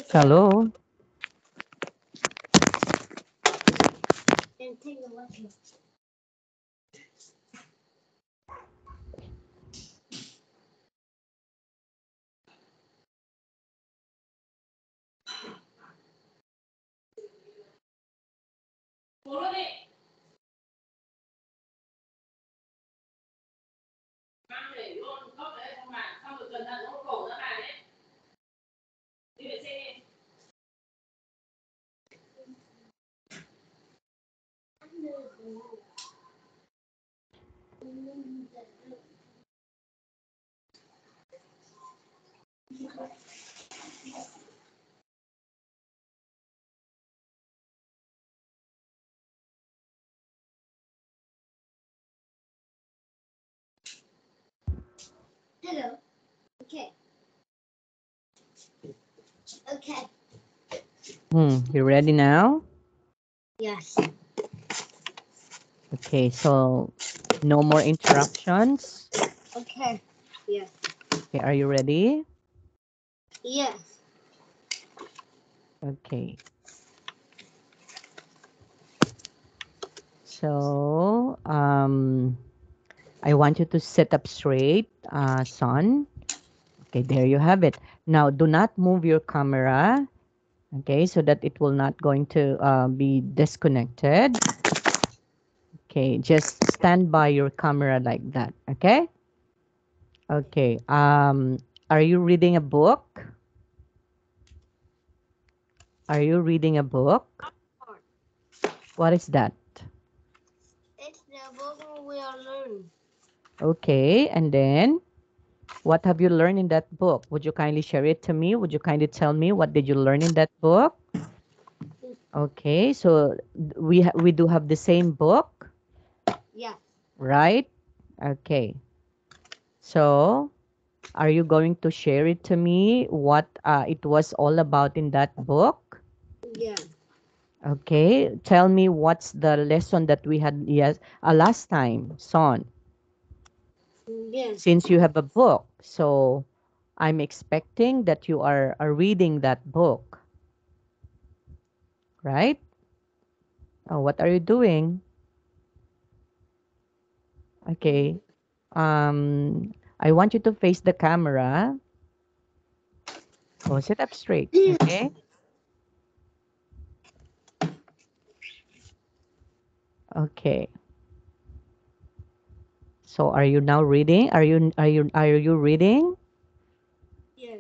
Hello. Hello. Okay. Okay. You ready now? Yes. Okay, so no more interruptions. Okay. Yes. Okay, are you ready? Yes. Okay. So, I want you to sit up straight, son. Okay, there you have it. Now, do not move your camera, okay, so that it will not going to be disconnected. Okay, just stand by your camera like that, okay? Okay, are you reading a book? Are you reading a book? What is that? It's the book we are learning. Okay, and then what have you learned in that book? Would you kindly share it to me? Would you kindly tell me what did you learn in that book? Okay, so we do have the same book, Yeah. right? Okay. So, are you going to share it to me what it was all about in that book? Yeah. Okay, tell me what's the lesson that we had last time, son. Yes. Since you have a book, so I'm expecting that you are reading that book, right? Oh, what are you doing? Okay. I want you to face the camera. Oh, sit up straight. Okay. Okay. So are you now reading? Are you reading? Yeah.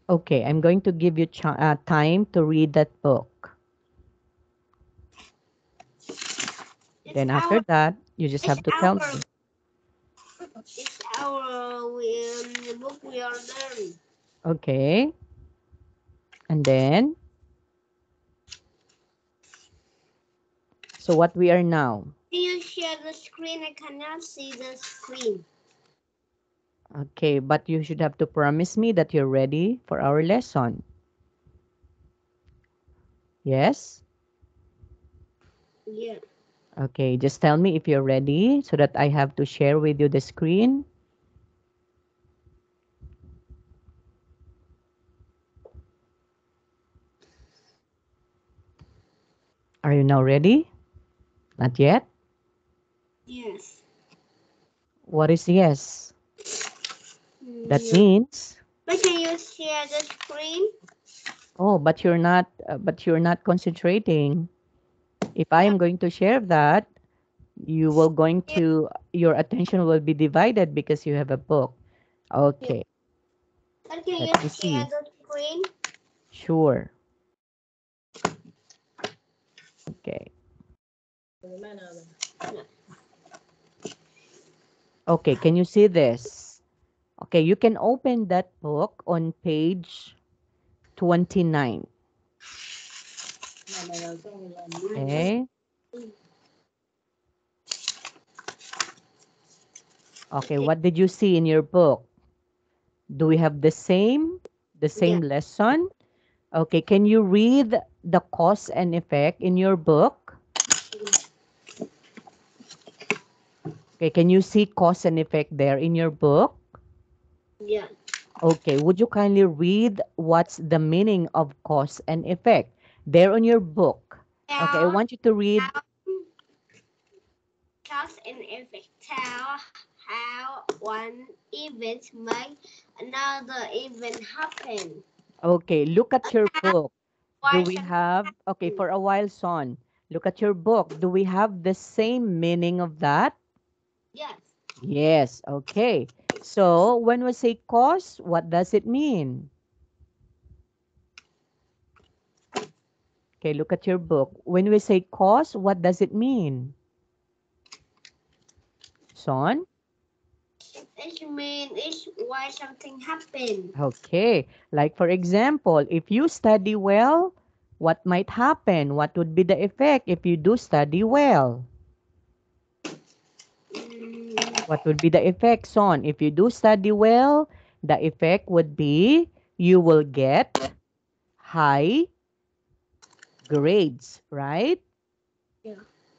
Okay, I'm going to give you time to read that book. It's Then after our. that, you just It's have to tell our. me. It's our book we are learning. Okay. And then, so what we are now? Can you share the screen? I cannot see the screen. Okay, but you should have to promise me that you're ready for our lesson. Yes? Yeah. Okay, just tell me if you're ready so that I have to share with you the screen. Are you now ready? Not yet? Yes. What is yes? That Yeah. means, But can you share the screen? oh, but you're not concentrating. If I am going to share that, Yeah. your attention will be divided because you have a book. Yeah. Okay, But can let you me share see. the screen? Sure. Okay. Okay, can you see this? Okay, you can open that book on page 29. Okay. Okay, what did you see in your book? Do we have the same Yeah. lesson? Okay, can you read the cause and effect in your book? Okay, can you see cause and effect there in your book? Yeah. Okay, would you kindly read what's the meaning of cause and effect? There on your book. Okay, I How, want you to read. how cause and effect. How one event make another event happen. Okay, look at your How book. Do why we something have, okay, happen. for a while, Son, look at your book. Do we have the same meaning of that? Yes. Yes, okay. So when we say cause, what does it mean? Okay, look at your book. When we say cause, what does it mean? Son? It means it's why something happen. Okay, like for example, if you study well, what might happen? What would be the effect if you do study well? Mm, What would be the effect, Son? If you do study well, the effect would be you will get high grades, right? yeah.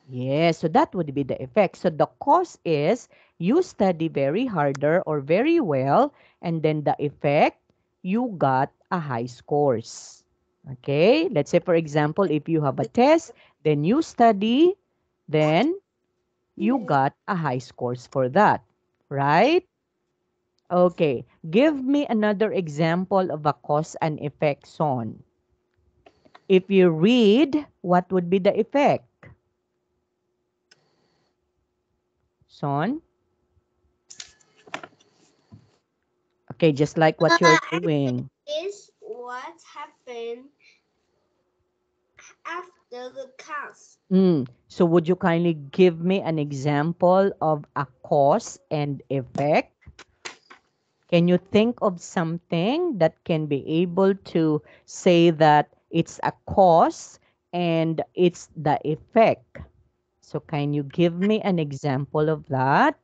Yes, so that would be the effect. So the cause is you study very harder or very well, and then the effect, you got a high scores. Okay, let's say for example, if you have a test, then you study, then you got a high scores for that, right? Okay, give me another example of a cause and effect, Son. If you read, what would be the effect? Son? Okay, just like what you're doing. Is what happened after the cause. So would you kindly give me an example of a cause and effect? Can you think of something that can be able to say that it's a cause and it's the effect? So can you give me an example of that?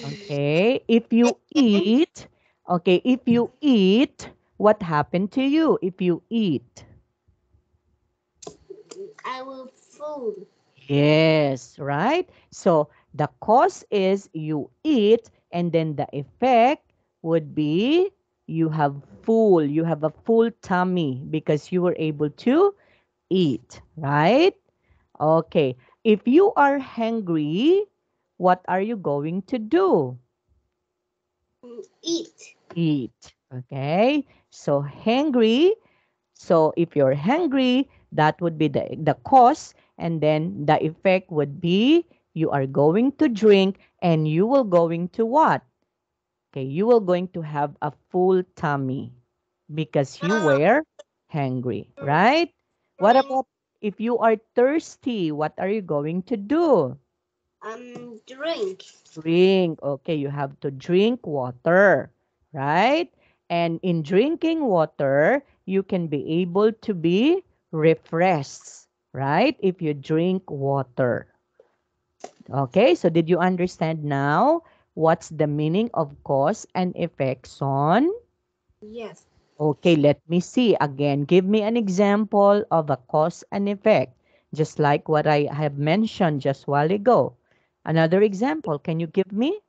Okay, if you eat, okay, if you eat, what happened to you if you eat? I will food. Yes, right? So the cause is you eat, and then the effect would be you have a full tummy because you were able to eat, right? Okay. If you are hungry, what are you going to do? Eat. Eat. Okay. So hungry. So if you're hungry, that would be the cause, and then the effect would be you are going to drink and you will going to what? Okay, you will going to have a full tummy because you Uh, were hungry, right? What drink. about if you are thirsty? What are you going to do? Drink. Drink. Okay, you have to drink water, right? And in drinking water, you can be able to be refreshed, right? If you drink water. Okay, so did you understand now what's the meaning of cause and effect, Son? Yes. Okay, let me see. Again, give me an example of a cause and effect, just like what I have mentioned just while ago. Another example, can you give me?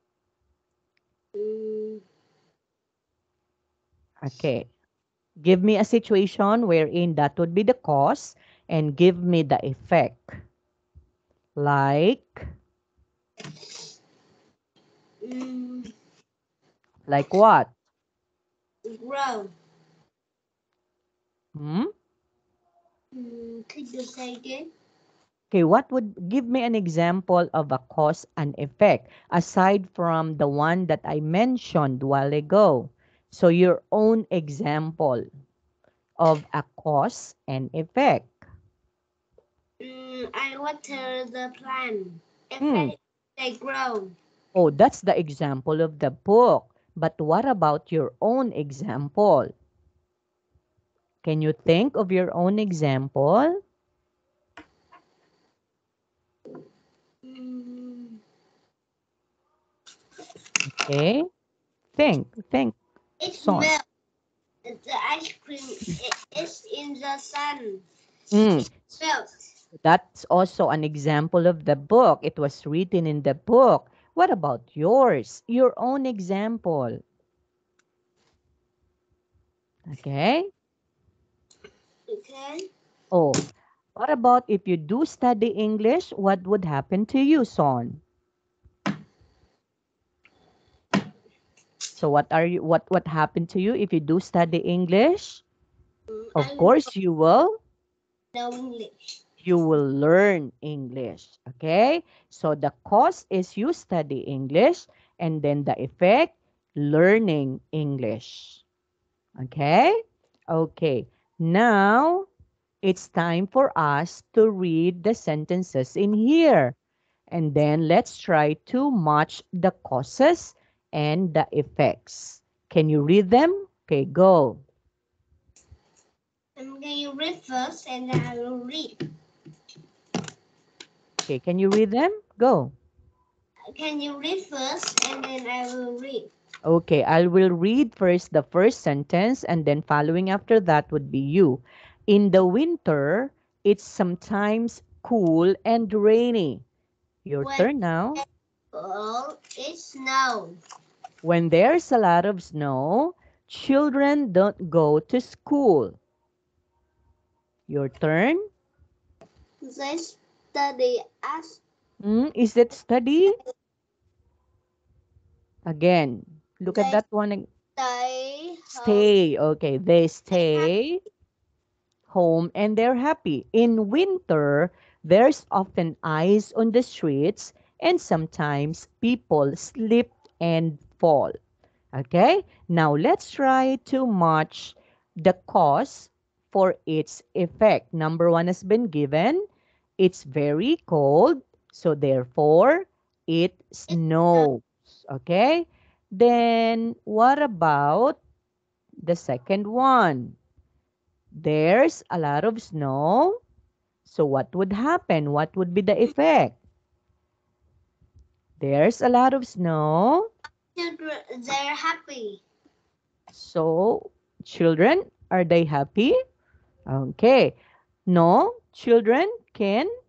Mm, Okay. Give me a situation wherein that would be the cause and give me the effect. Like, mm, like what? grow. Hmm? Could you say again? Okay, what would give me an example of a cause and effect aside from the one that I mentioned while ago? So your own example of a cause and effect. I water the plant. Hmm. If they grow. Oh, that's the example of the book. But what about your own example? Can you think of your own example? Mm, Okay. Think, it son. melts. The ice cream is in the sun. Mm. It melts. That's also an example of the book. It was written in the book. What about yours? Your own example. Okay? Okay. Oh, what about if you do study English? What would happen to you, Son? So what happened to you if you do study English? Of I will course know English. you will learn English. Okay? So the cause is you study English and then the effect learning English. Okay? Okay. Now it's time for us to read the sentences in here. And then let's try to match the causes and the effects. Can you read them? Okay, go. I'm going to read first and then I will read. Okay, can you read them? Go. Can you read first and then I will read? Okay, I will read first the first sentence and then following after that would be you. In the winter, it's sometimes cool and rainy. Your When turn now. it's cold, it snows. When there's a lot of snow, children don't go to school. Your turn. They study as Is it study? Again, look at they that one. stay home Stay. Okay, they and stay home and they're happy. In winter, there's often ice on the streets and sometimes people slip and fall. Okay, now let's try to match the cause for its effect. Number one has been given. It's very cold, so therefore it snow. snows. Okay, then what about the second one? There's a lot of snow. So what would happen? What would be the effect? There's a lot of snow. Children, they're happy. So children, are they happy? Okay. No, children cannot.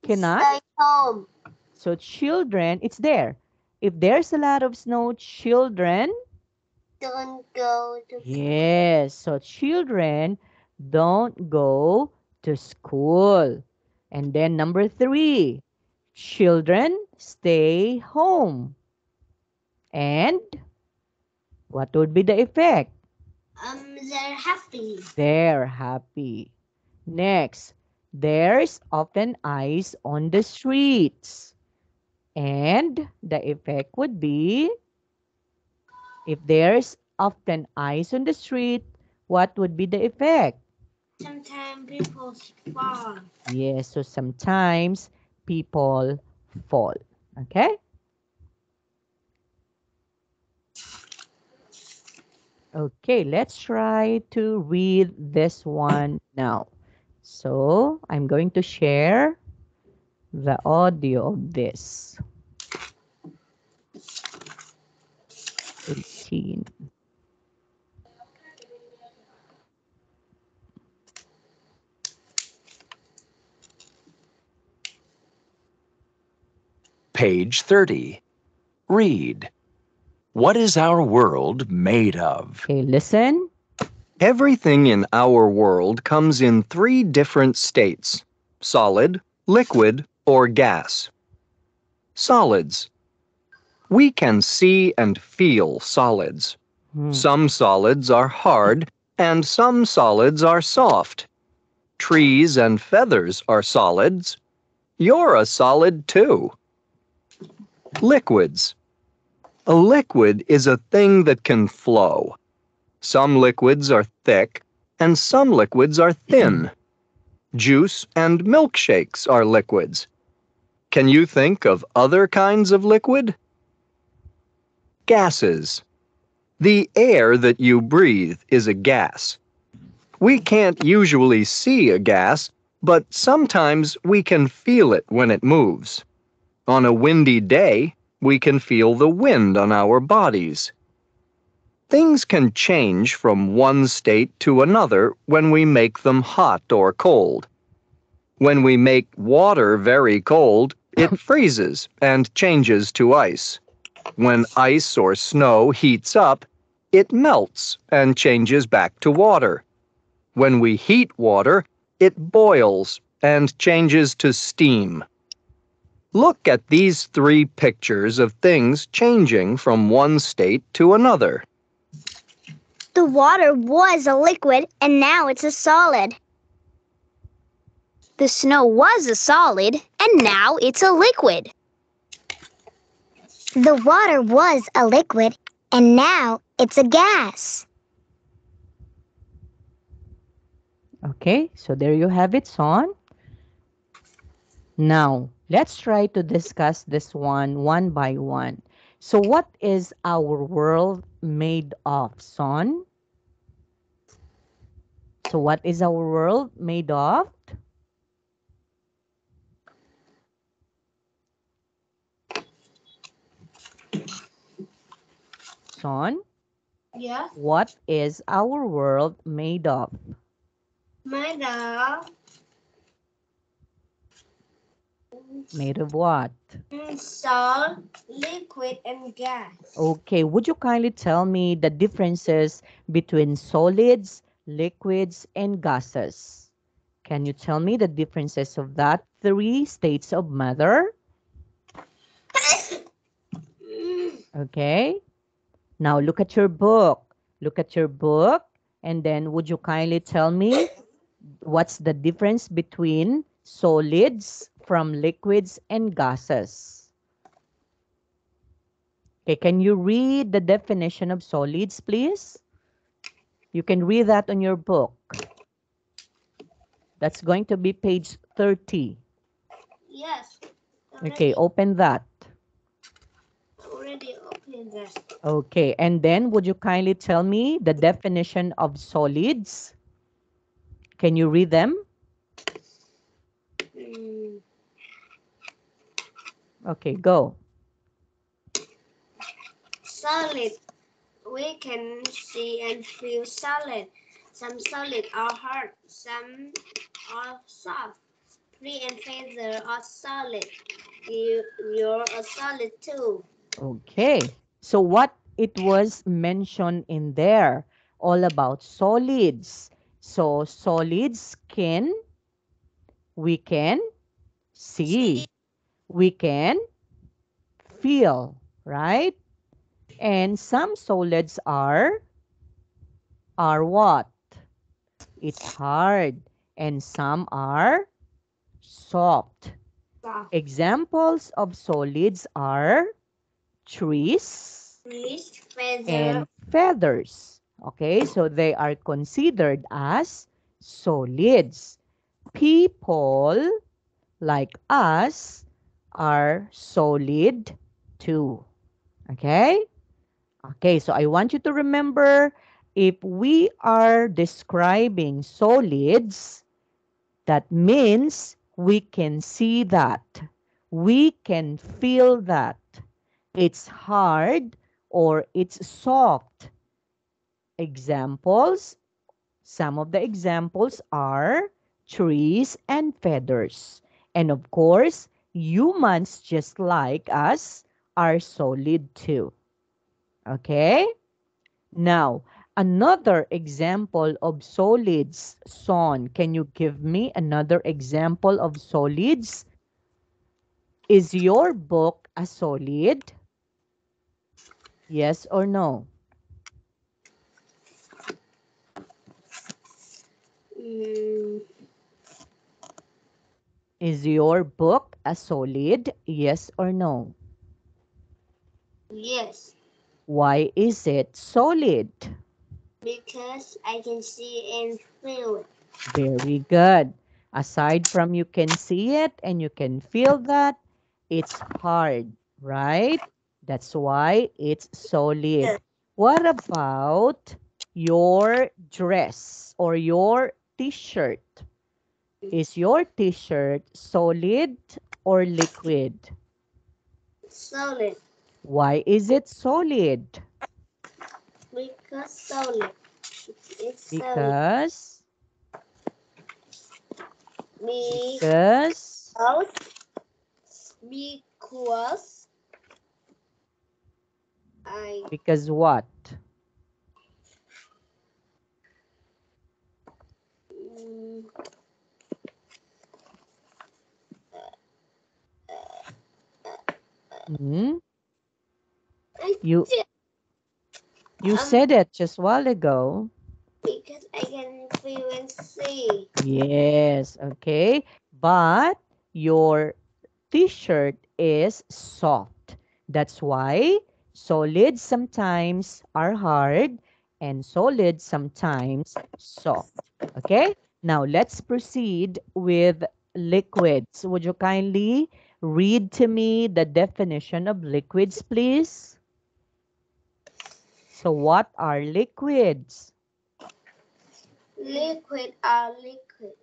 Stay home. So children, it's there. If there's a lot of snow, children, Don't go to yes. So children don't go to school. And then number three, children stay home. And what would be the effect? they're happy. They're happy. Next, there's often ice on the streets. And the effect would be if there's often ice on the street, what would be the effect? Sometimes people fall. Yes, so sometimes people fall. Okay? Okay, let's try to read this one now. So I'm going to share the audio of this. 18. Page 30. Read. What is our world made of? Okay, listen. Everything in our world comes in three different states: solid, liquid, or gas. Solids. We can see and feel solids. Hmm. Some solids are hard and some solids are soft. Trees and feathers are solids. You're a solid too. Liquids. A liquid is a thing that can flow. Some liquids are thick and some liquids are thin. Juice and milkshakes are liquids. Can you think of other kinds of liquid? Gases. The air that you breathe is a gas. We can't usually see a gas, but sometimes we can feel it when it moves. On a windy day, we can feel the wind on our bodies. Things can change from one state to another when we make them hot or cold. When we make water very cold, it freezes and changes to ice. When ice or snow heats up, it melts and changes back to water. When we heat water, it boils and changes to steam. Look at these three pictures of things changing from one state to another. The water was a liquid and now it's a solid. The snow was a solid, and now it's a liquid. The water was a liquid and now it's a gas. Okay, so there you have it, son. Now, let's try to discuss this one by one. So what is our world made of, son? So what is our world made of? Son, Yeah. what is our world made of? Made of Made of what? salt, liquid, and gas. Okay, would you kindly tell me the differences between solids, liquids, and gases? Can you tell me the differences of that three states of matter? Okay. Now look at your book. Look at your book. And then would you kindly tell me what's the difference between solids from liquids and gases? Okay, can you read the definition of solids, please? You can read that on your book. That's going to be page 30. Yes. Okay, open that. Already opened that. Okay, and then would you kindly tell me the definition of solids? Can you read them? Okay, go. Solid. We can see and feel solid. Some solid are hard, some are soft. Tree and feather are solid. You're a solid too. Okay, so what it was mentioned in there, all about solids. So solids we can see, we can feel, right? And some solids are what? It's hard. And some are soft. Soft. Examples of solids are trees Trees, feather, and feathers. Okay, so they are considered as solids. People like us are solid too. Okay? Okay, so I want you to remember, if we are describing solids, that means we can see that. We can feel that. It's hard or it's soft. Examples, some of the examples are trees and feathers. And of course, humans just like us are solid too. Okay? Now, another example of solids. Son, can you give me another example of solids? Is your book a solid? Yes or no? Is your book a solid? Yes or no? yes, Why is it solid? because I can see and feel it. Very good. Aside from you can see it and you can feel that, it's hard, right? That's why it's solid. What about your dress or your t-shirt? Is your t-shirt solid or liquid? Solid. Why is it solid? Because solid. It's solid. Because, Because because, because I because what? mm, Hmm? I You feel, you said it just a while ago. because I can feel and see. Yes, okay. But your t-shirt is soft. That's why solids sometimes are hard and solids sometimes soft. Okay? Now let's proceed with liquids. Would you kindly read to me the definition of liquids, please? So what are liquids? Liquid are liquid.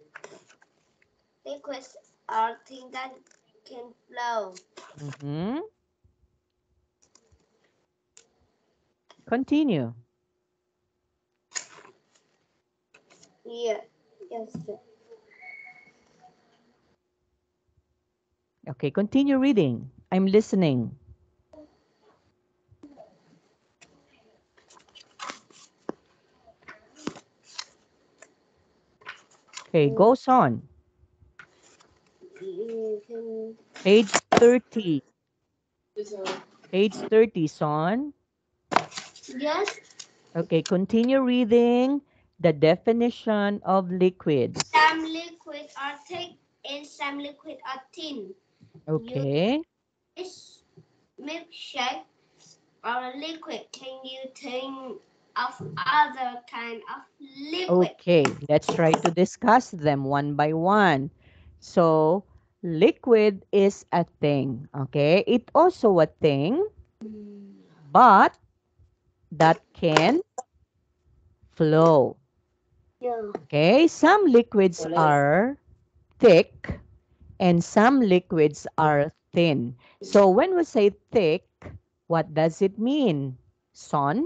Liquids are things that can flow. Mhm. Continue. Yeah. Yes. Sir. Okay, continue reading. I'm listening. Okay, goes on. You can. Page 30. Page 30, son. Yes. Okay, continue reading the definition of liquids. Some liquids are thick and some liquids are thin. You Okay. is milkshake or a liquid. Can you think of other kind of liquid? Okay, let's try to discuss them one by one. So, liquid is a thing. Okay, it also a thing, but that can flow. Yeah. Okay, some liquids are thick and some liquids are thin. So when we say thick, what does it mean? Son,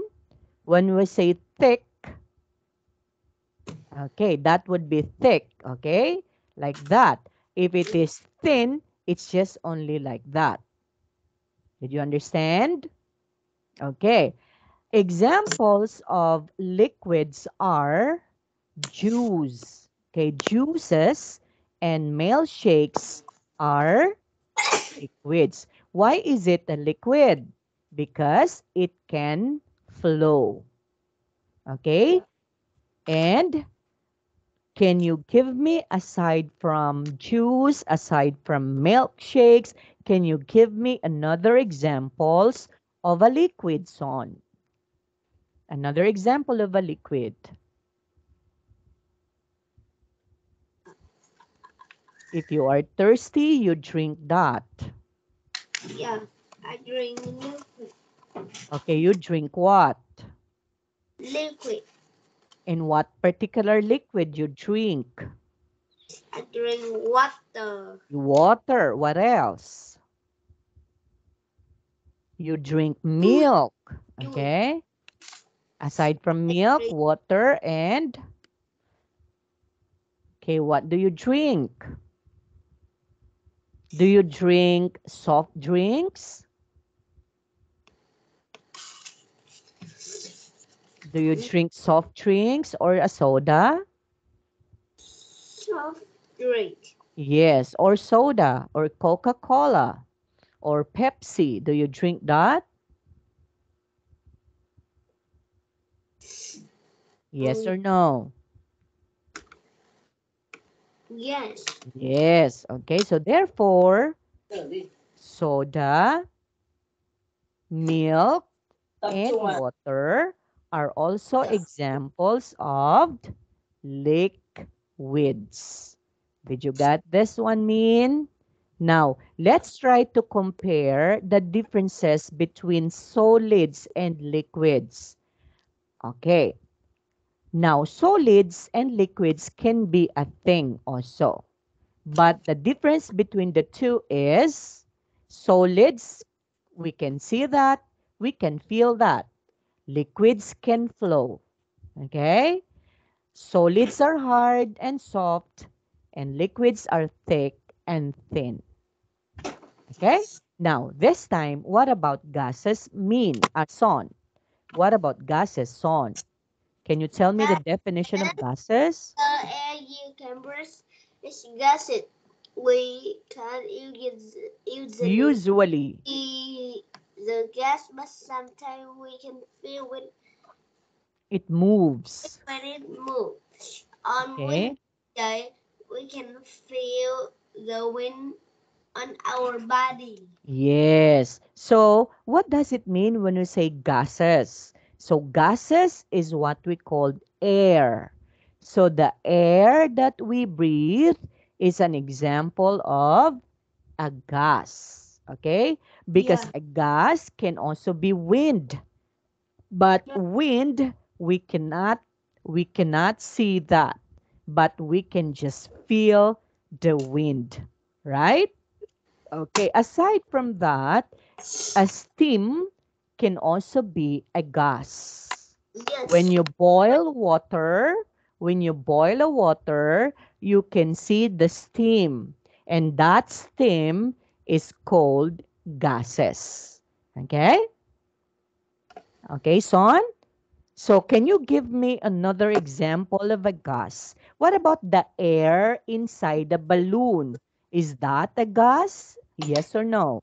when we say thick, okay, that would be thick, okay? Like that. If it is thin, it's just only like that. Did you understand? Okay. Examples of liquids are juice. Okay, juices and milkshakes are liquids. Why is it a liquid? Because it can flow. Okay? And can you give me, aside from juice, aside from milkshakes, can you give me another examples of a liquid, son? Another example of a liquid. If you are thirsty, you drink that. Yeah. I drink liquid. Okay, you drink what? Liquid. In what particular liquid you drink? I drink water. Water. What else? You drink Juice. milk. Juice. Okay. Aside from I milk, drink water, and okay, what do you drink? Do you drink soft drinks? Do you drink soft drinks or a soda? soft drink. Yes, or soda or Coca-Cola or Pepsi. Do you drink that? Yes Um, or no? yes. Yes. Okay, so therefore, soda, milk, and water are also examples of liquids. Did you get this one, Min? Now, let's try to compare the differences between solids and liquids. Okay. Now, solids and liquids can be a thing also. But the difference between the two is solids, we can see that, we can feel that. Liquids can flow. Okay? Solids are hard and soft, and liquids are thick and thin. Okay? Now, this time, what about gases mean? Son, what about gases, Son? Can you tell me the definition of gases? The air you can breathe is gases. We can usually Usually, see the gas, but sometimes we can feel it it moves. when it moves. On Okay? windy day, we can feel the wind on our body. Yes. So, what does it mean when we say gases? So, gases is what we call air. So, the air that we breathe is an example of a gas. Okay? Because Yeah. a gas can also be wind. But wind, we cannot see that. But we can just feel the wind. Right? Okay, aside from that, a steam can also be a gas. When Yes. you boil water, when you boil a water, you can see the steam. And that steam is called gases. Okay? Okay, Son? So can you give me another example of a gas? What about the air inside the balloon? Is that a gas? Yes or no?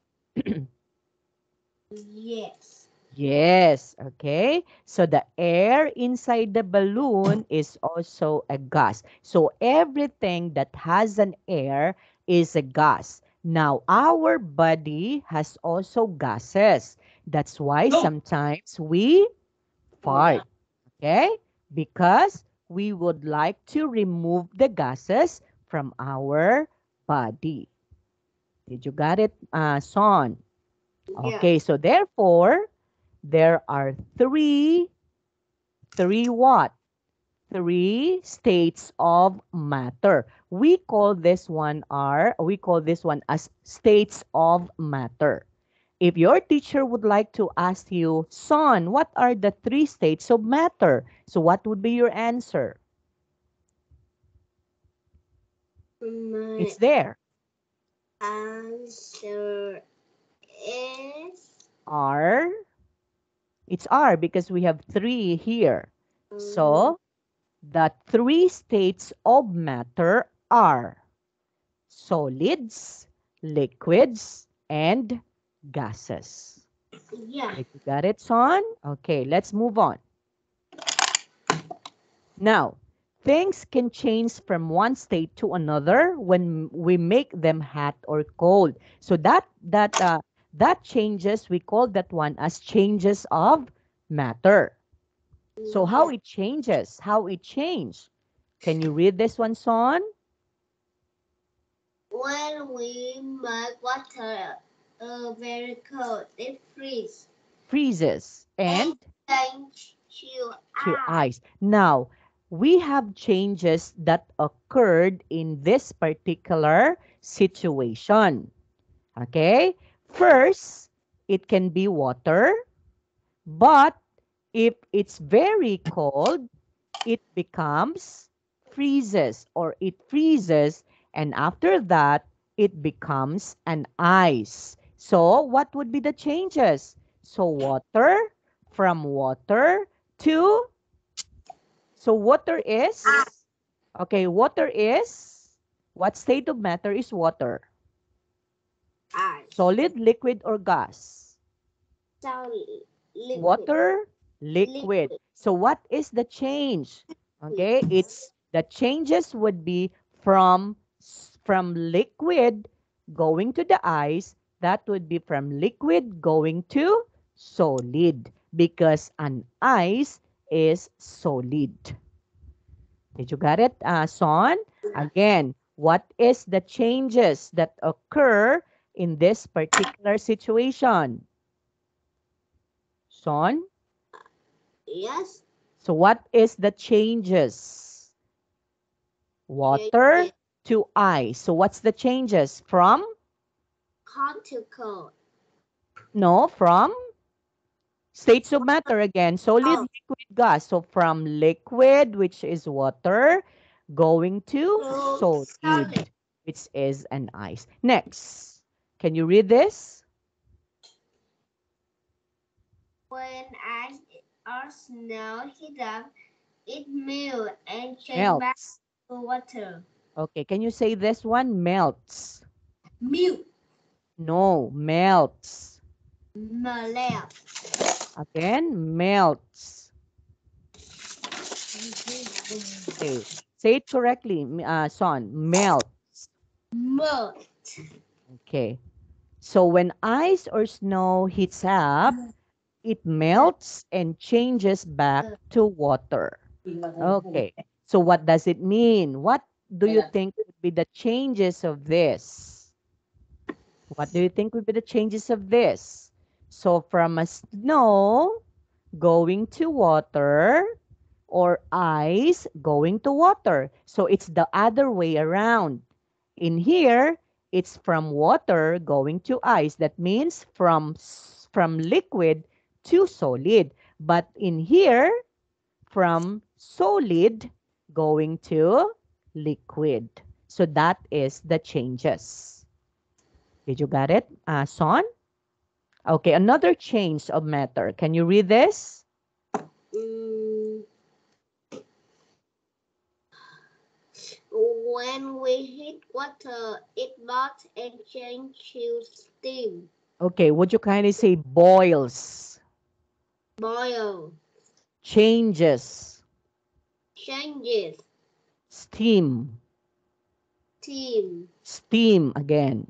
Yes. Yes, okay. So the air inside the balloon is also a gas. So everything that has an air is a gas. Now, our body has also gases. That's why sometimes we fart, okay? Because we would like to remove the gases from our body. Did you got it, Son? Yeah. Okay, so therefore, there are three what? Three states of matter. We call this one as states of matter. If your teacher would like to ask you, son, what are the three states of matter? So what would be your answer? My It's there. answer is R. It's R because we have three here. um, So the three states of matter are solids, liquids, and gases. yeah. Did you got it, son? Okay, let's move on. Now, things can change from one state to another when we make them hot or cold. So that changes, we call that one as changes of matter. So how Yeah. it changes, how it changed. Can you read this one, son? When we make water very cold, it freezes Freezes and and change to to ice. ice. Now, we have changes that occurred in this particular situation. Okay? First, it can be water, but if it's very cold, it becomes freezes or it freezes, and after that, it becomes an ice. So, what would be the changes? So, from water to so water is, okay, water is, what state of matter is water? Ice. Solid, liquid, or gas? Solid. Liquid. Water, liquid. Liquid. So what is the change? Liquid. Okay, it's the changes would be from from liquid going to the ice. That would be from liquid going to solid because an ice is solid. Did you get it, Son? Again, what is the changes that occur in this particular situation? Son? Yes. So what is the changes? Water Changes. to ice. So what's the changes? From? Hot to cold. No, from States of matter again, solid, Oh, liquid, gas. So from liquid, which is water, going to solid, solid. which is an ice. Next, can you read this? When ice or snow heat up, it melts and change back Melts. to water. Okay, can you say this one? Melts. Melt. No, melts. Melt. Again, melts. Okay, say it correctly, Son. Melts. Melt. Okay. So when ice or snow heats up, it melts and changes back to water. Okay. So what does it mean? What do you think would be the changes of this? What do you think would be the changes of this? So from a snow going to water or ice going to water. So it's the other way around. In here, it's from water going to ice. That means from liquid to solid. But in here, from solid going to liquid. So that is the changes. Did you get it, Son? Okay, another change of matter. Can you read this? Mm, when we heat water, it melts and changes to steam. Okay, would you kindly say boils, Boil. changes, Changes. steam, Steam. steam again.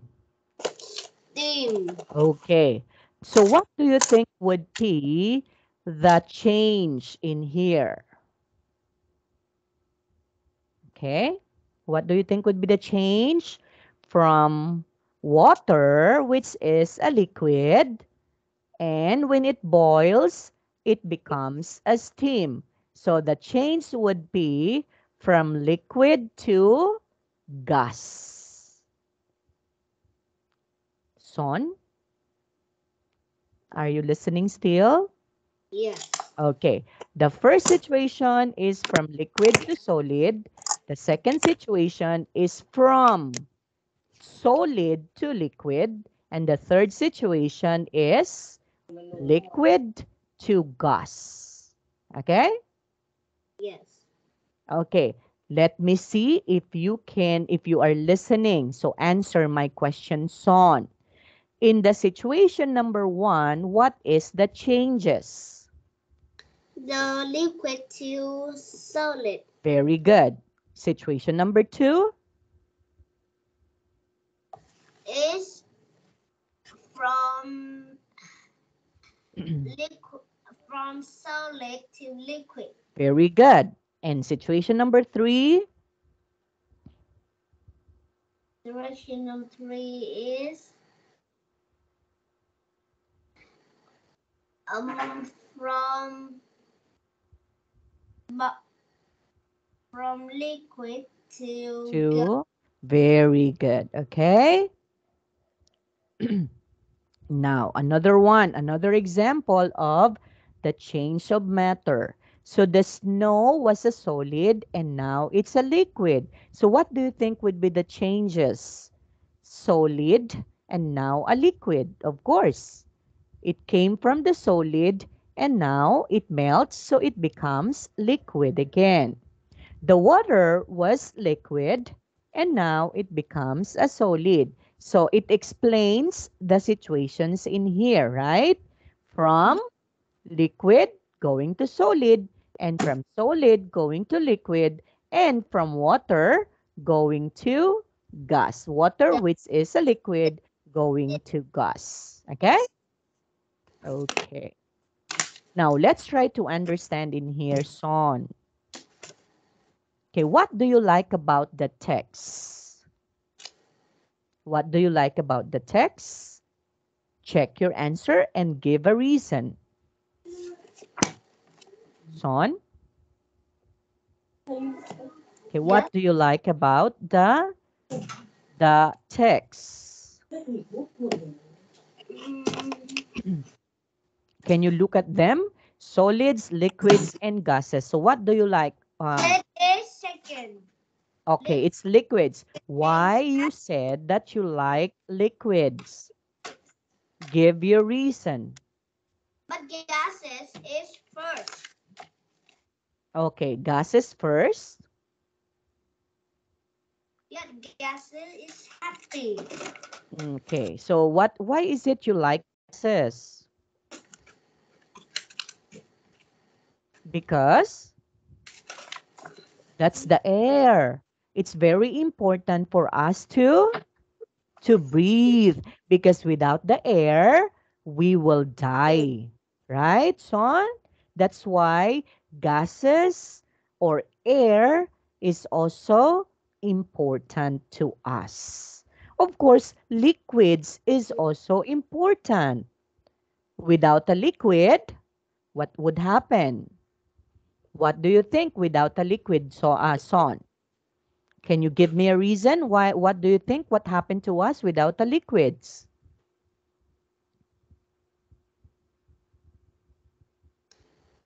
Steam. Okay, so what do you think would be the change in here? Okay, what do you think would be the change from water, which is a liquid, and when it boils, it becomes a steam. So the change would be from liquid to gas. Son, are you listening still? Yes. Okay. The first situation is from liquid to solid. The second situation is from solid to liquid. And the third situation is liquid to gas. Okay? Yes. Okay. Let me see if you are listening. So answer my question, Son. In the situation number 1, what is the changes? The liquid to solid Very good. Situation number 2, is from liquid from solid to liquid. very good. And situation number 3, Direction number 3 is um from bu- from liquid to gas. 2, very good. Okay. Now, another one, another example of the change of matter. So the snow was a solid and now it's a liquid. So what do you think would be the changes? Solid and now a liquid, of course. It came from the solid and now it melts, so it becomes liquid again. The water was liquid and now it becomes a solid. So it explains the situations in here, right? From liquid going to solid, and from solid going to liquid, and from water going to gas. Water, which is a liquid, going to gas. Okay? Okay. Now let's try to understand in here, Son. Okay, what do you like about the text? What do you like about the text? Check your answer and give a reason. Son? Okay, Yeah. what do you like about the text? Mm, Can you look at them? Solids, liquids, and gases. So what do you like? It is second. Okay, it's liquids. Why you said that you like liquids? Give your reason. But gases is first. Okay, gases first. Yeah, gases is happy. Okay, so why is it you like gases? Because that's the air. It's very important for us to breathe because without the air, we will die. Right, son? That's why gases or air is also important to us. Of course, liquids is also important. Without a liquid, what would happen? What do you think without a liquid, son? Can you give me a reason why? What do you think? What happened to us without the liquids?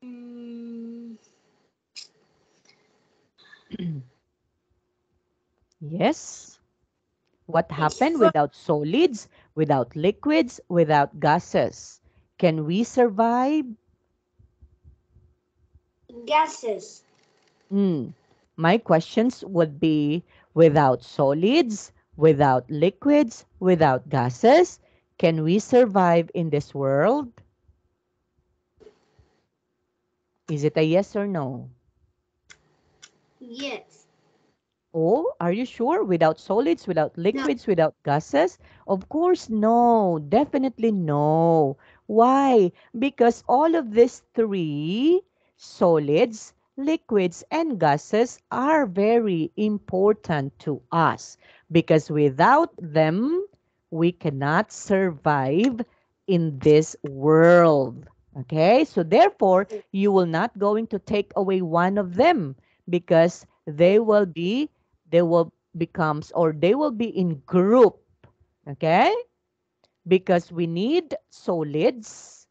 Mm, Yes. What it's happened first without solids, without liquids, without gases? Can we survive? gases. Hmm. My questions would be without solids, without liquids, without gases, can we survive in this world? Is it a yes or no? Yes. Oh, are you sure? Without solids, without No. liquids, without gases? Of course, no. Definitely no. Why? Because all of these three, solids, liquids, and gases, are very important to us. Because without them, we cannot survive in this world. Okay? So therefore, you will not going to take away one of them because they will becomes or they will be in group, okay, because we need solids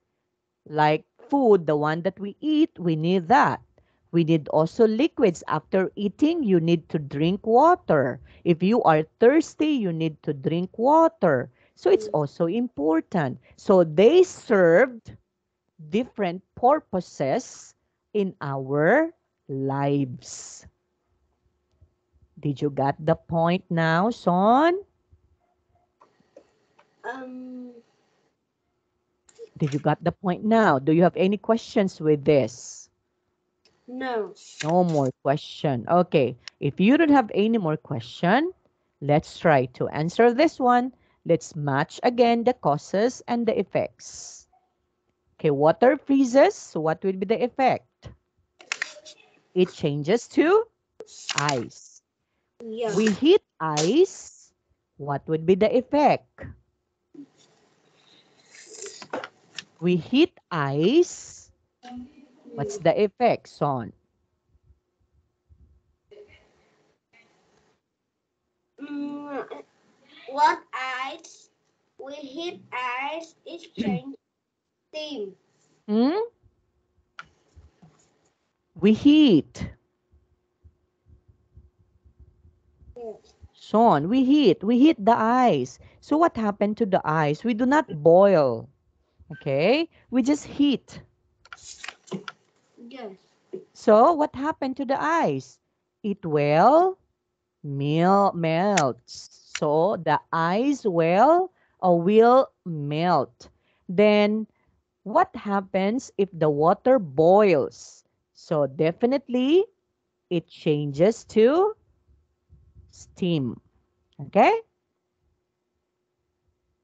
like food, the one that we eat, we need that. We need also liquids. After eating, you need to drink water. If you are thirsty, you need to drink water. So it's also important. So they served different purposes in our lives. Did you get the point now, son? Um. Did you got the point now? Do you have any questions with this? No. No more question. Okay. If you don't have any more question, let's try to answer this one. Let's match again the causes and the effects. Okay, water freezes. So what will be the effect? It changes to ice. Yeah. We heat ice. What would be the effect? We heat ice. What's the effect, son? Mm, what ice? We heat ice. It change steam. Hmm? We heat. Yes. Sean, we heat. We heat the ice. So what happened to the ice? We do not boil. Okay? We just heat. Yes. So what happened to the ice? It will melts. So the ice will melt. Then what happens if the water boils? So definitely it changes to steam. Okay?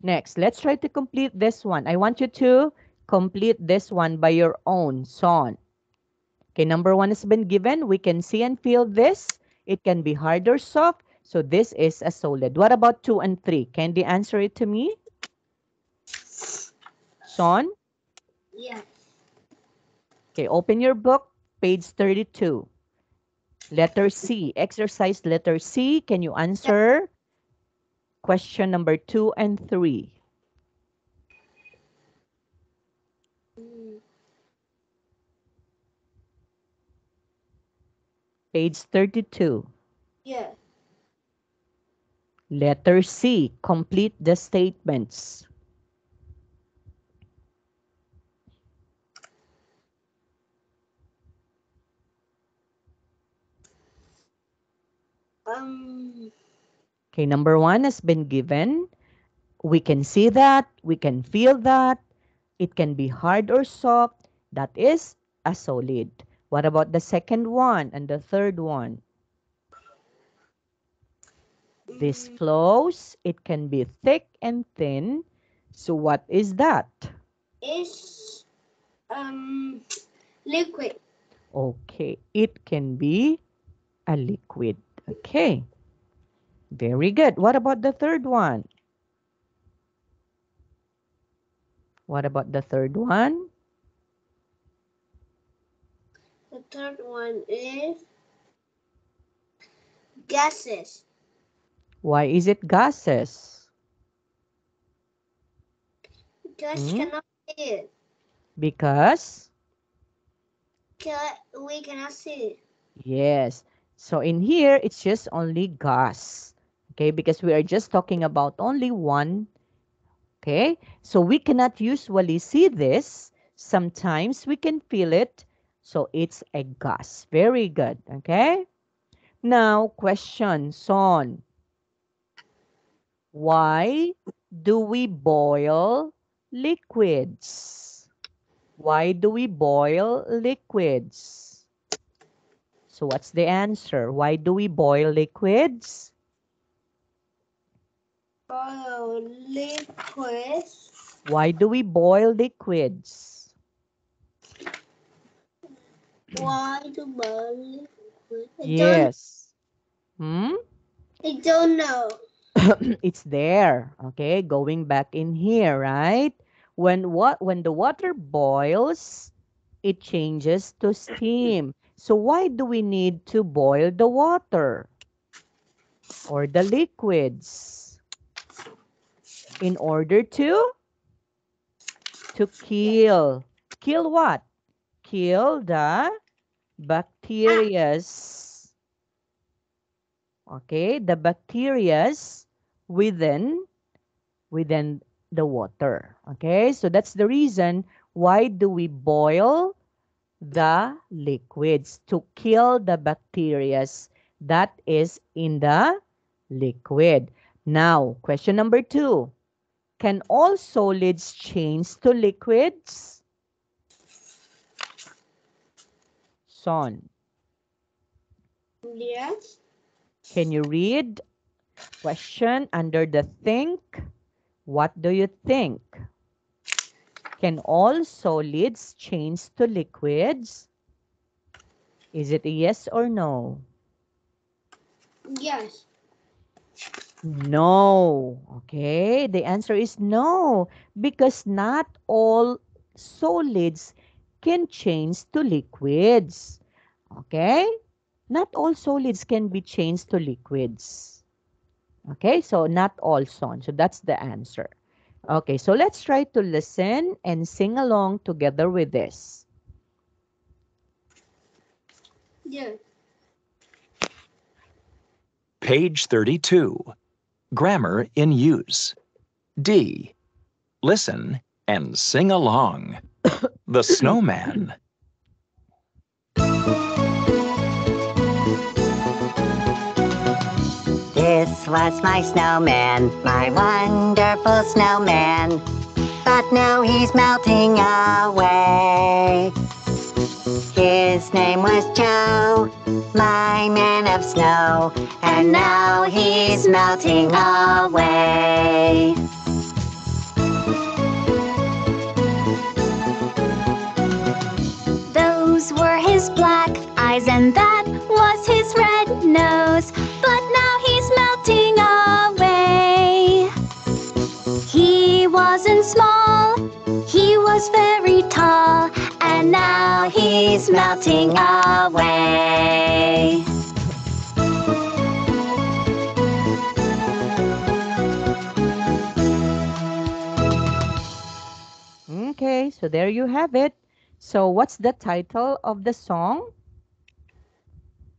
Next, let's try to complete this one. I want you to complete this one by your own, son. Okay, number one has been given. We can see and feel this. It can be hard or soft. So this is a solid. What about 2 and 3? Can they answer it to me? Son? Yes. Okay, open your book, page 32. Letter C, exercise letter C. Can you answer question number 2 and 3? Page 32. Yeah. Letter C. Complete the statements. Okay, number 1 has been given. We can see that. We can feel that. It can be hard or soft. That is a solid. What about the second one and the third one? This flows. It can be thick and thin. So what is that? Is liquid. Okay, it can be a liquid. Okay, very good. What about the third one? What about the third one? The third one is gases. Why is it gases? Because Hmm? cannot see it. Because? We cannot see it. Yes. So in here, it's just only gas. Okay, because we are just talking about only one. Okay, so we cannot usually see this. Sometimes we can feel it. So it's a gas. Very good. Okay. Now, question, Son. Why do we boil liquids? Why do we boil liquids? So what's the answer? Why do we boil liquids? Boil liquids. Why do we boil liquids? Why do boil liquids? Yes. Hmm? I don't know. It's there. Okay, going back in here, right? When the water boils, it changes to steam. So why do we need to boil the water or the liquids? In order to kill. Kill what? Kill the bacterias. Okay, the bacterias within within the water. Okay, so that's the reason why do we boil the liquids to kill the bacterias that is in the liquid. Now, question number 2. Can all solids change to liquids? Son, Yes. can you read question under the think? What do you think? Can all solids change to liquids? Is it a yes or no? Yes. No. Okay, the answer is no, because not all solids can change to liquids. Okay? Not all solids can be changed to liquids. Okay, so not all, Son. So that's the answer. Okay, so let's try to listen and sing along together with this. Yes. Page 32. Grammar in use. D. Listen and sing along. The snowman. This was my snowman, my wonderful snowman. But now he's melting away. His name was Joe, my man of snow. And now he's melting away. Those were his black eyes and that was his red nose. But now he's melting away. He wasn't small, he was very tall. And now he's melting away. Okay, so there you have it. So what's the title of the song?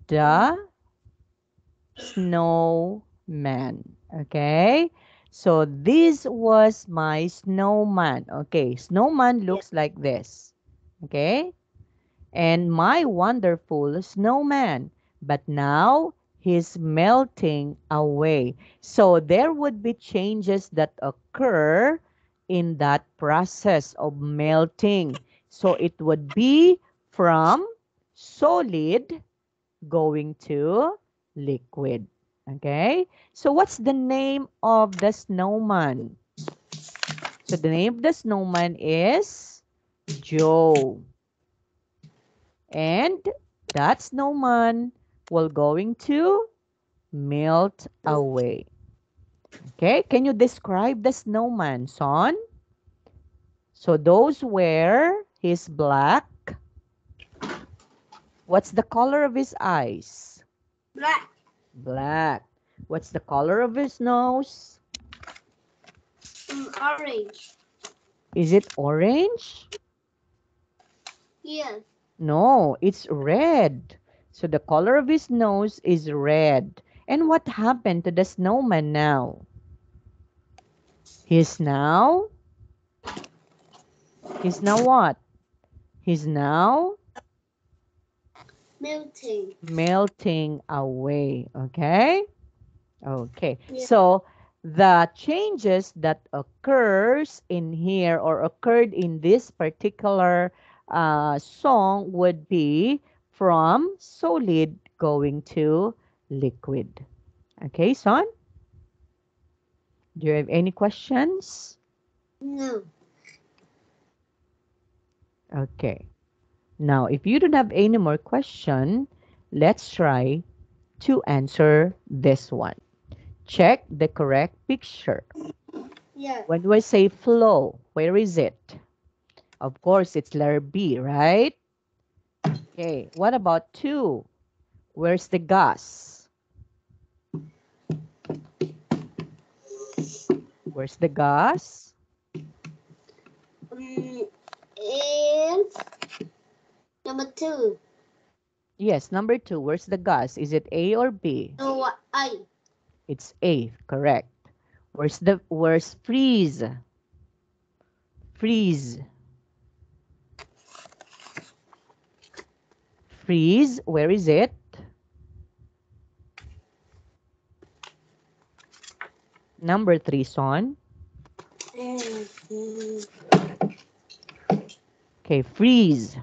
the snowman. Okay, so this was my snowman. Okay, snowman Yeah. looks like this. Okay, and my wonderful snowman. But now he's melting away. So there would be changes that occur in that process of melting. So it would be from solid going to liquid. Okay? So what's the name of the snowman? So the name of the snowman is Joe. And that snowman will going to melt away. Okay? Can you describe the snowman, son? So those where he's black. What's the color of his eyes? Black. Black. What's the color of his nose? Orange. Is it orange? Yes. No, it's red. So the color of his nose is red. And what happened to the snowman now? He's now, he's now what? He's now Melting. melting away. Okay? Okay. Yeah. So the changes that occurs in here or occurred in this particular song would be from solid going to liquid. Okay, son? Do you have any questions? No. Okay. Now, if you don't have any more question, let's try to answer this one. Check the correct picture. Yeah. When do I say flow, where is it? Of course, it's letter B, right? Okay, what about 2? Where's the gas? Where's the gas? And number 2. Yes, number 2. Where's the gas? Is it A or B? No, I. It's A, correct. Where's freeze? Freeze. Freeze, where is it? Number 3, son. Okay, freeze.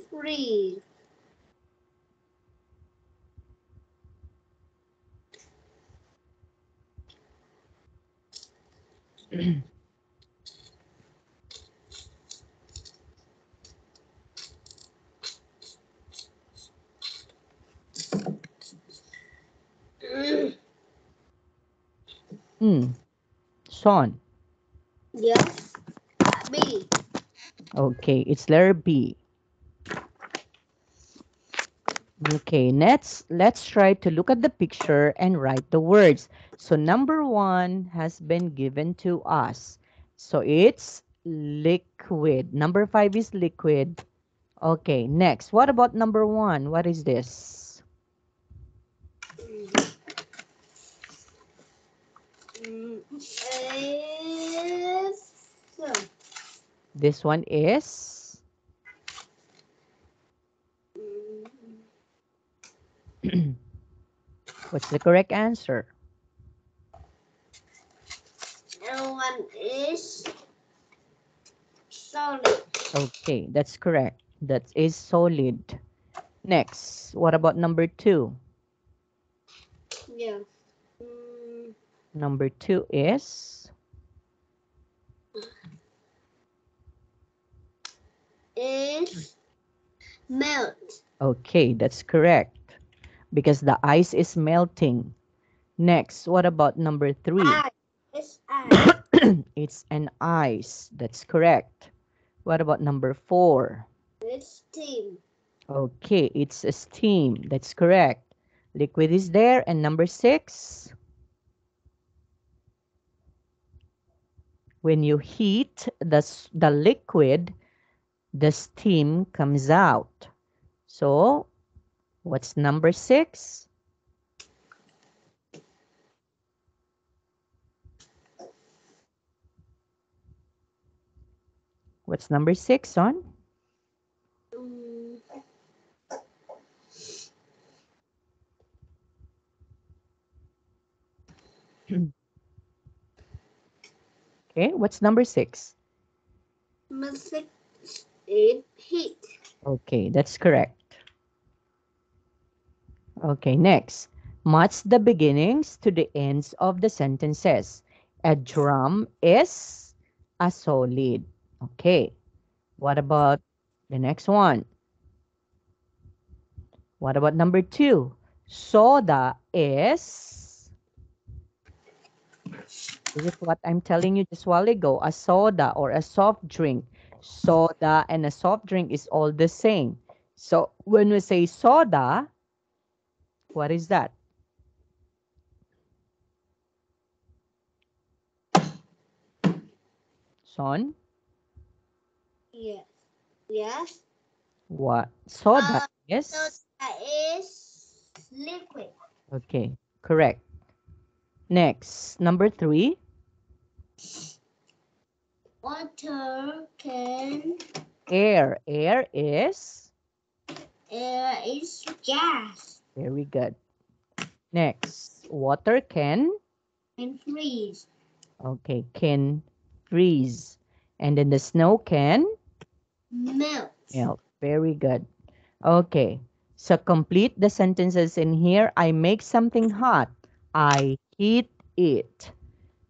Free. Son. Yes. B. Okay, it's letter B. Okay, let's try to look at the picture and write the words. So number 1 has been given to us. So it's liquid. Number 5 is liquid. Okay, next. What about number 1? What is this? Is This one is what's the correct answer? one is solid. Okay, that's correct. That is solid. Next, what about number 2? Yeah. Number 2 is Melt. okay, that's correct. Because the ice is melting. Next, what about number 3? Ice. It's an ice. That's correct. What about number 4? It's steam. Okay, it's a steam. That's correct. Liquid is there. And number 6? When you heat the liquid, the steam comes out. So What's number 6? What's number 6, son? Mm, Okay, what's number 6? music is heat. Okay, that's correct. Okay, next. Match the beginnings to the ends of the sentences. A drum is a solid. Okay, what about the next one? What about number 2? Soda is, this is what I'm telling you just a while ago, a soda or a soft drink. Soda and a soft drink is all the same. So when we say soda, what is that? Son? Yes. Yes. What? Soda Uh, is? soda is liquid. Okay, correct. Next, number 3. Water can. Air. Air is gas. Very good. Next, water can. And freeze. Okay, can freeze. And then the snow can Melt. melt. Very good. Okay, so complete the sentences in here. I make something hot. I heat it.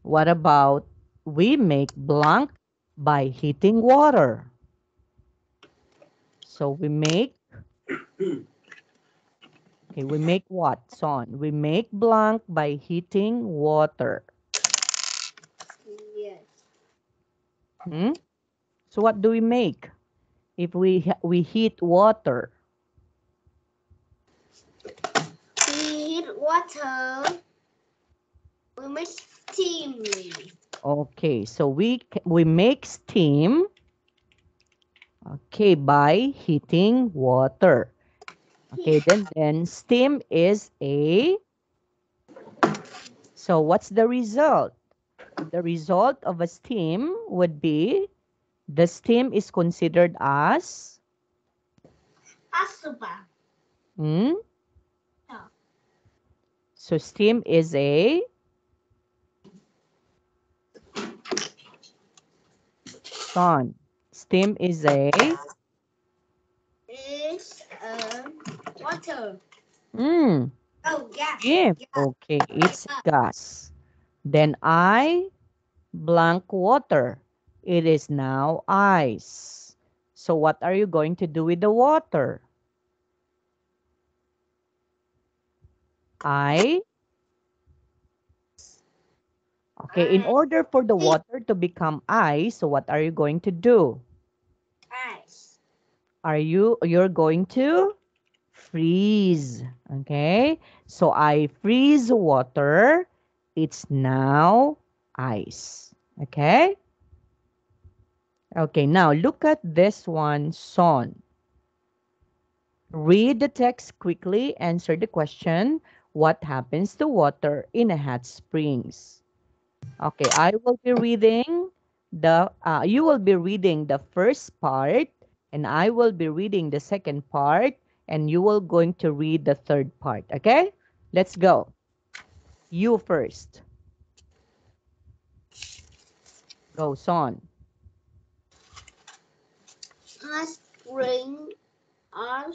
What about we make blank by heating water? So we make, okay, we make what, son? We make blank by heating water. Yes. Hmm? So what do we make if we heat water? We heat water. We make steam. Okay, so we make steam, okay, by heating water. Okay, then steam is a, so what's the result? The result of a steam would be the steam is considered as, Asuba. hmm? No. So steam is a, son, steam is a, Is water. hmm, Oh, gas. steam. Gas. Okay, it's Gas. gas. Then I blank water. It is now ice. So what are you going to do with the water? I, okay, in I order for the water to become ice, so what are you going to do? ice. You're going to freeze, okay? So I freeze water. It's now ice, okay? Okay, now look at this one, son. Read the text quickly, answer the question. What happens to water in a hot springs? Okay, I will be reading you will be reading the first part, and I will be reading the second part, and you will going to read the third part, okay? Let's go. You first. Go, son. Hot spring are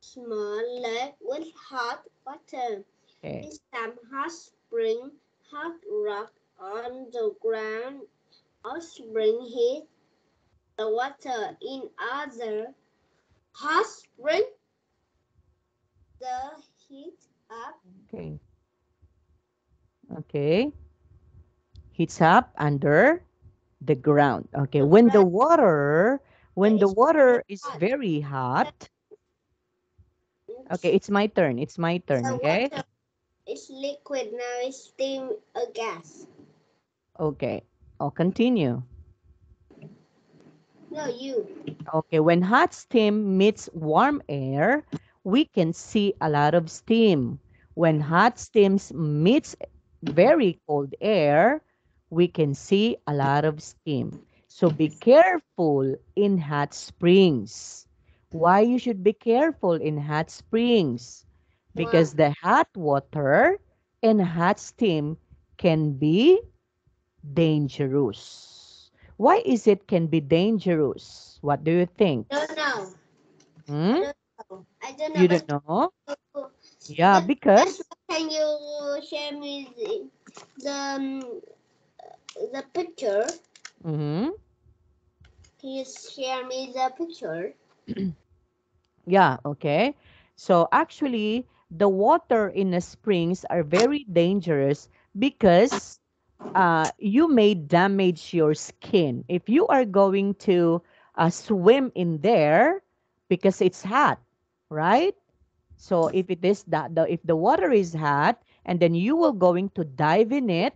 small lake with hot water. Okay. In some hot spring, hot rock on the ground or spring heat the water. In other hot spring, the heat up Okay. Okay. Heats up under the ground. Okay. the When the ground water when the is very water is hot. very hot, okay, it's my turn. It's my turn, The okay? water is liquid now. It's steam a gas. Okay. I'll continue. No, you. Okay, when hot steam meets warm air, we can see a lot of steam. When hot steams meets very cold air, we can see a lot of steam. So be careful in hot springs. Why you should be careful in hot springs? Wow. Because the hot water and hot steam can be dangerous. Why is it can be dangerous? What do you think? Don't know. I Hmm? don't know. I don't know. You But don't know? Yeah, that's because why can you share me the picture? mhm. Can you share me the picture? Yeah, okay. So actually, the water in the springs are very dangerous because you may damage your skin. If you are going to swim in there because it's hot, right? So if it is that if the water is hot and then you will going to dive in it,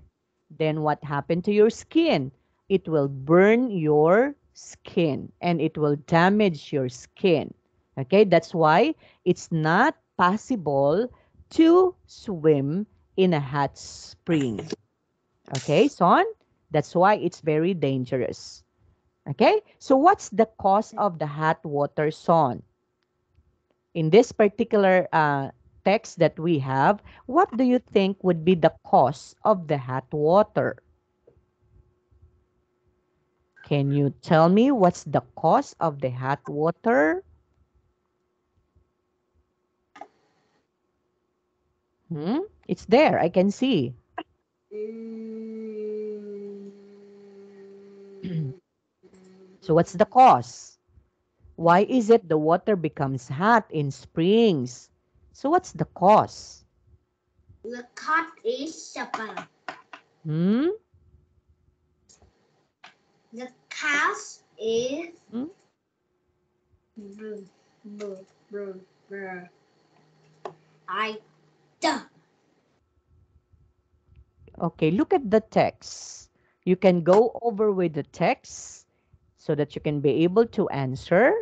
then what happened to your skin? It will burn your skin and it will damage your skin. Okay, that's why it's not possible to swim in a hot spring. Okay, son? That's why it's very dangerous. Okay, so what's the cause of the hot water, son? In this particular text that we have, what do you think would be the cause of the hot water? Can you tell me what's the cause of the hot water? Hmm? It's there, I can see. Mm, So what's the cause? Why is it the water becomes hot in springs? So what's the cause? the cat is supper. Hmm? The cat is Hmm? br- br- br- br- I duh. Okay, look at the text. You can go over with the text so that you can be able to answer.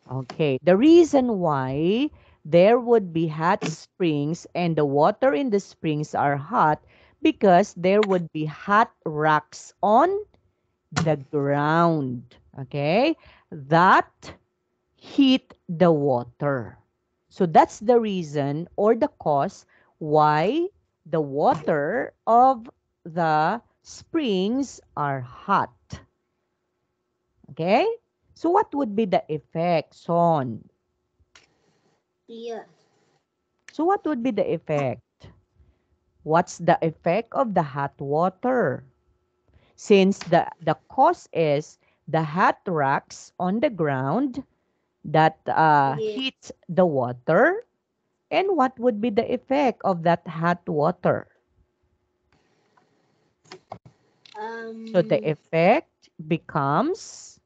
Okay, the reason why there would be hot springs and the water in the springs are hot because there would be hot rocks on the ground. Okay, that heat the water. So that's the reason or the cause why the water of the springs are hot. Okay? So what would be the effect, Son? Yes. So what would be the effect? What's the effect of the hot water? Since the cause is the hot rocks on the ground that Yes. heats the water, and what would be the effect of that hot water? So the Um. effect becomes,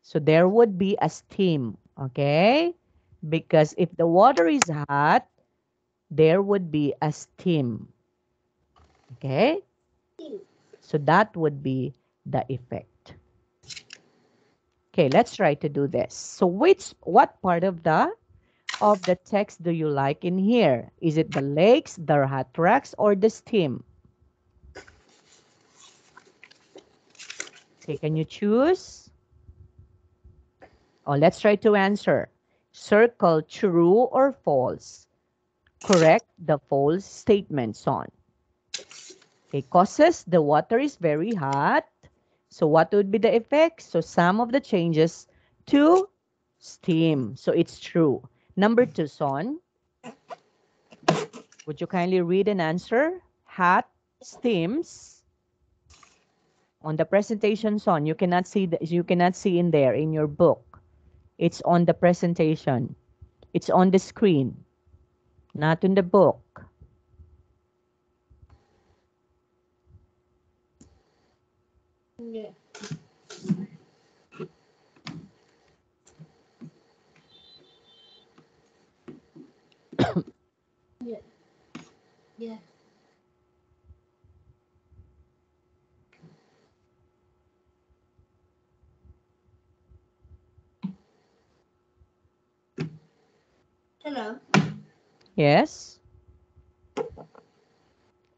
so there would be a steam, okay? Because if the water is hot, there would be a steam, okay? So that would be the effect. Okay, let's try to do this. So what part of the text do you like in here? Is it the lakes, the hot rocks, or the steam? Okay, can you choose? Oh, let's try to answer. Circle true or false. Correct the false statements on. Okay, causes the water is very hot. So what would be the effect? So some of the changes to steam. So it's true. Number two, Son, would you kindly read and answer? Hot steams. On the presentation, Son, you cannot see you cannot see in there in your book. It's on the presentation. It's on the screen, not in the book. Yeah. Yeah. Yeah. Hello. Yes?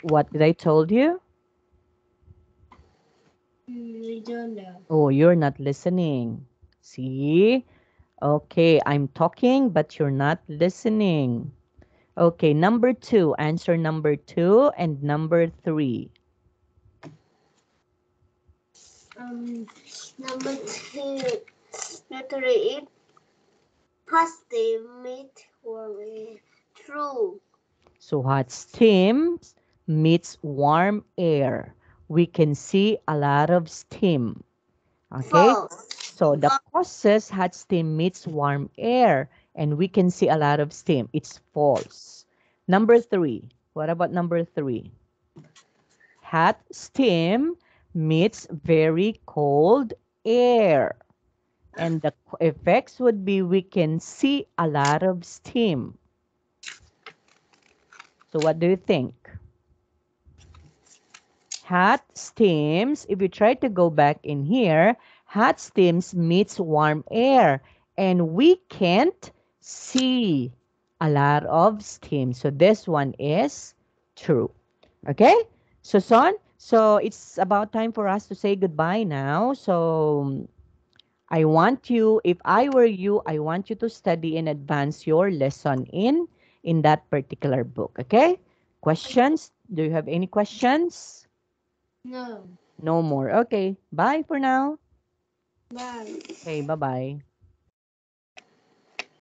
What did I told you? I don't know. Oh, you're not listening. See? Okay, I'm talking, but you're not listening. Okay, number two. Answer number two and number three. Um, number two. Number three. Positive meat worry. True. So hot steam meets warm air. We can see a lot of steam. Okay? False. So the causes hot steam meets warm air and we can see a lot of steam. It's false. Number three. What about number three? Hot steam meets very cold air. And the effects would be we can see a lot of steam. So what do you think? Hot steams, if you try to go back in here, hot steams meets warm air. And we can't see a lot of steam. So this one is true. Okay? So son, so it's about time for us to say goodbye now. So I want you, if I were you, I want you to study and advance your lesson in that particular book. Okay? Questions? Do you have any questions? No. No more. Okay. Bye for now. Bye. Okay, bye-bye.